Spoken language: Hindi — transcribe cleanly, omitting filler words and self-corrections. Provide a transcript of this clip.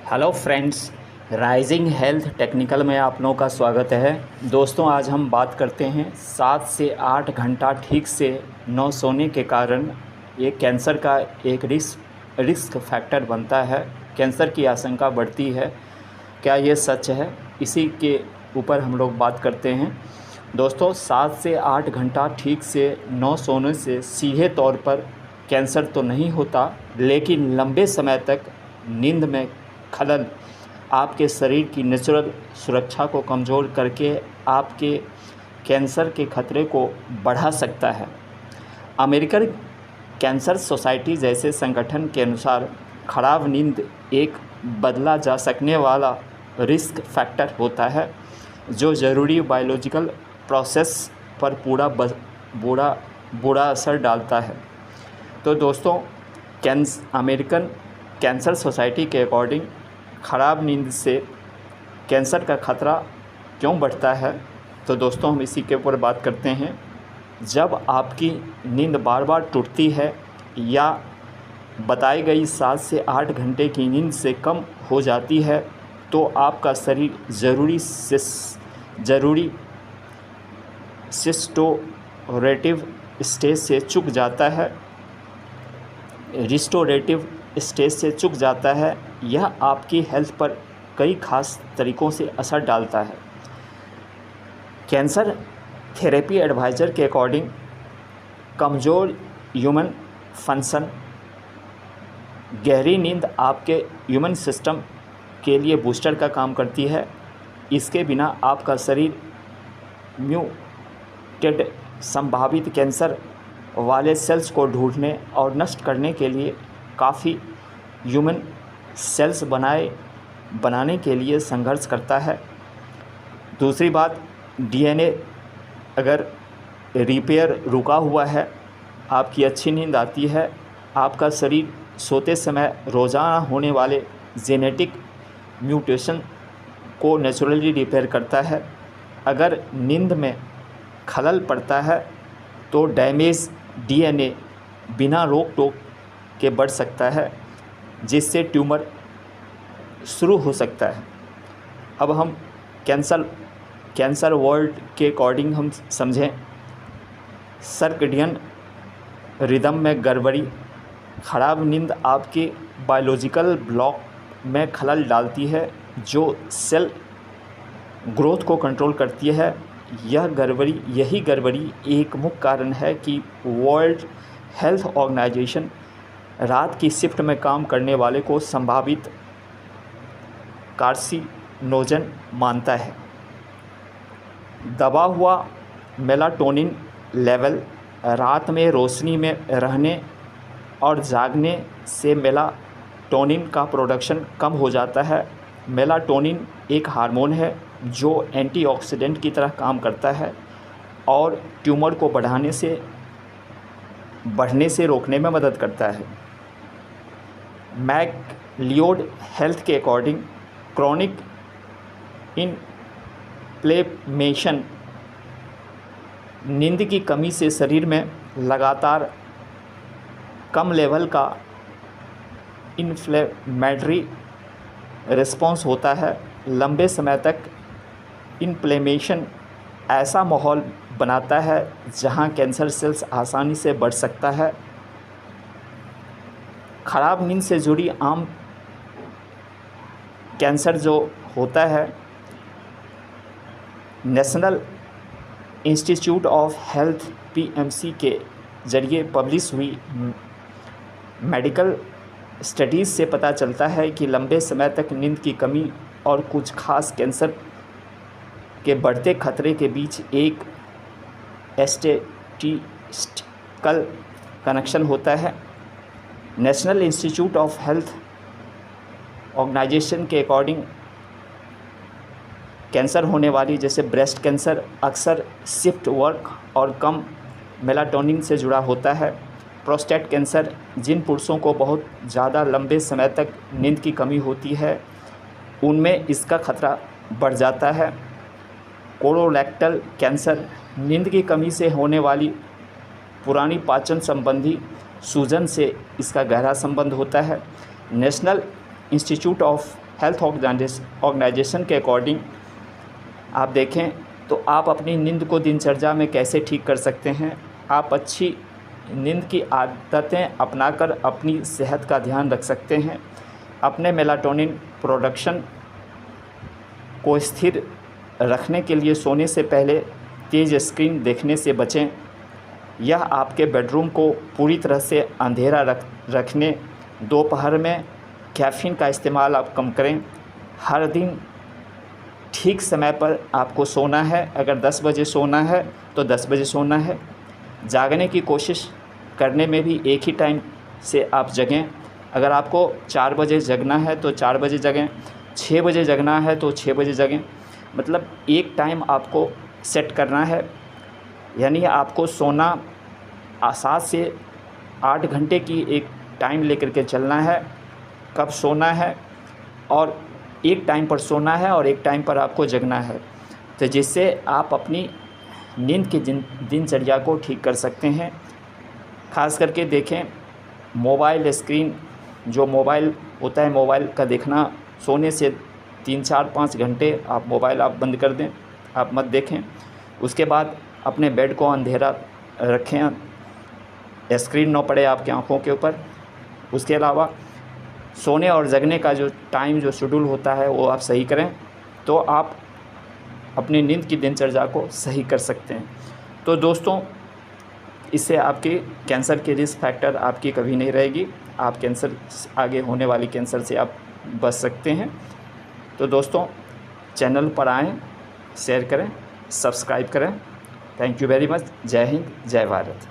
Hello friends, rising health technical में आप लोगों का स्वागत है। दोस्तों, आज हम बात करते हैं 7 से 8 घंटा ठीक से न सोने के कारण ये कैंसर का एक रिस्क फैक्टर बनता है। कैंसर की आशंका बढ़ती है। क्या ये सच है? इसी के ऊपर हम लोग बात करते हैं। दोस्तों, 7 से 8 घंटा ठीक से न सोने से सीधे तौर पर कैंसर तो नहीं होता, लेकिन लंबे समय तक नींद में खलल आपके शरीर की नेचुरल सुरक्षा को कमज़ोर करके आपके कैंसर के खतरे को बढ़ा सकता है। अमेरिकन कैंसर सोसाइटी जैसे संगठन के अनुसार खराब नींद एक बदला जा सकने वाला रिस्क फैक्टर होता है जो ज़रूरी बायोलॉजिकल प्रोसेस पर बुरा असर डालता है। तो दोस्तों, अमेरिकन कैंसर सोसाइटी के अकॉर्डिंग ख़राब नींद से कैंसर का ख़तरा क्यों बढ़ता है, तो दोस्तों हम इसी के ऊपर बात करते हैं। जब आपकी नींद बार बार टूटती है या बताई गई 7 से 8 घंटे की नींद से कम हो जाती है तो आपका शरीर ज़रूरी रिस्टोरेटिव स्टेज से चूक जाता है। यह आपकी हेल्थ पर कई खास तरीक़ों से असर डालता है। कैंसर थेरेपी एडवाइज़र के अकॉर्डिंग कमज़ोर ह्यूमन फंक्शन, गहरी नींद आपके ह्यूमन सिस्टम के लिए बूस्टर का काम करती है। इसके बिना आपका शरीर म्यूटेड संभावित कैंसर वाले सेल्स को ढूंढने और नष्ट करने के लिए काफ़ी ह्यूमन सेल्स बनाने के लिए संघर्ष करता है। दूसरी बात, डीएनए अगर रिपेयर रुका हुआ है, आपकी अच्छी नींद आती है, आपका शरीर सोते समय रोज़ाना होने वाले जेनेटिक म्यूटेशन को नेचुरली रिपेयर करता है। अगर नींद में खलल पड़ता है तो डैमेज डीएनए बिना रोक टोक के बढ़ सकता है, जिससे ट्यूमर शुरू हो सकता है। अब हम कैंसर वर्ल्ड के अकॉर्डिंग हम समझें। सर्कडियन रिदम में गड़बड़ी, ख़राब नींद आपके बायोलॉजिकल ब्लॉक में खलल डालती है जो सेल ग्रोथ को कंट्रोल करती है। यही गड़बड़ी एक मुख्य कारण है कि वर्ल्ड हेल्थ ऑर्गेनाइजेशन रात की शिफ्ट में काम करने वाले को संभावित कार्सिनोजन मानता है। दबा हुआ मेलाटोनिन लेवल, रात में रोशनी में रहने और जागने से मेलाटोनिन का प्रोडक्शन कम हो जाता है। मेलाटोनिन एक हार्मोन है जो एंटीऑक्सीडेंट की तरह काम करता है और ट्यूमर को बढ़ने से रोकने में मदद करता है। मैकलियोड हेल्थ के अकॉर्डिंग क्रॉनिक इन्फ्लेमेशन, नींद की कमी से शरीर में लगातार कम लेवल का इन्फ्लेमेटरी रिस्पॉन्स होता है। लंबे समय तक इन्फ्लेमेशन ऐसा माहौल बनाता है जहां कैंसर सेल्स आसानी से बढ़ सकता है। ख़राब नींद से जुड़ी आम कैंसर जो होता है, national institute of health PMC के ज़रिए पब्लिश हुई मेडिकल स्टडीज़ से पता चलता है कि लंबे समय तक नींद की कमी और कुछ खास कैंसर के बढ़ते खतरे के बीच एक स्टैटिस्टिकल कनेक्शन होता है। National institute of health organisation के अकॉर्डिंग कैंसर होने वाली जैसे ब्रेस्ट कैंसर अक्सर शिफ्ट वर्क और कम मेलाटोनिन से जुड़ा होता है। प्रोस्टेट कैंसर, जिन पुरुषों को बहुत ज़्यादा लंबे समय तक नींद की कमी होती है उनमें इसका खतरा बढ़ जाता है। कोलोरेक्टल कैंसर, नींद की कमी से होने वाली पुरानी पाचन संबंधी सूजन से इसका गहरा संबंध होता है। National institute of health organisation के अकॉर्डिंग आप देखें तो आप अपनी नींद को दिनचर्या में कैसे ठीक कर सकते हैं। आप अच्छी नींद की आदतें अपनाकर अपनी सेहत का ध्यान रख सकते हैं। अपने मेलाटोनिन प्रोडक्शन को स्थिर रखने के लिए सोने से पहले तेज़ स्क्रीन देखने से बचें। यह आपके बेडरूम को पूरी तरह से अंधेरा रखने। दोपहर में कैफ़ीन का इस्तेमाल आप कम करें। हर दिन ठीक समय पर आपको सोना है। अगर 10 बजे सोना है तो 10 बजे सोना है। जागने की कोशिश करने में भी एक ही टाइम से आप जगें। अगर आपको 4 बजे जगना है तो 4 बजे जगें, 6 बजे जगना है तो 6 बजे जगें। मतलब एक टाइम आपको सेट करना है, यानी आपको सोना 7 से 8 घंटे की एक टाइम लेकर के चलना है। कब सोना है और एक टाइम पर सोना है और एक टाइम पर आपको जगना है, तो जिससे आप अपनी नींद की दिनचर्या को ठीक कर सकते हैं। ख़ास करके देखें मोबाइल स्क्रीन, जो मोबाइल होता है, मोबाइल का देखना, सोने से 3, 4, 5 घंटे आप मोबाइल बंद कर दें, आप मत देखें। उसके बाद अपने बेड को अंधेरा रखें, स्क्रीन न पड़े आपकी आँखों के ऊपर। उसके अलावा सोने और जगने का जो टाइम, जो शेड्यूल होता है, वो आप सही करें तो आप अपनी नींद की दिनचर्या को सही कर सकते हैं। तो दोस्तों, इससे आपके कैंसर के रिस्क फैक्टर आपकी कभी नहीं रहेगी। आप कैंसर, आगे होने वाली कैंसर से आप बच सकते हैं। तो दोस्तों, चैनल पर आएँ, शेयर करें, सब्सक्राइब करें। Thank you very much. जय हिंद, जय भारत।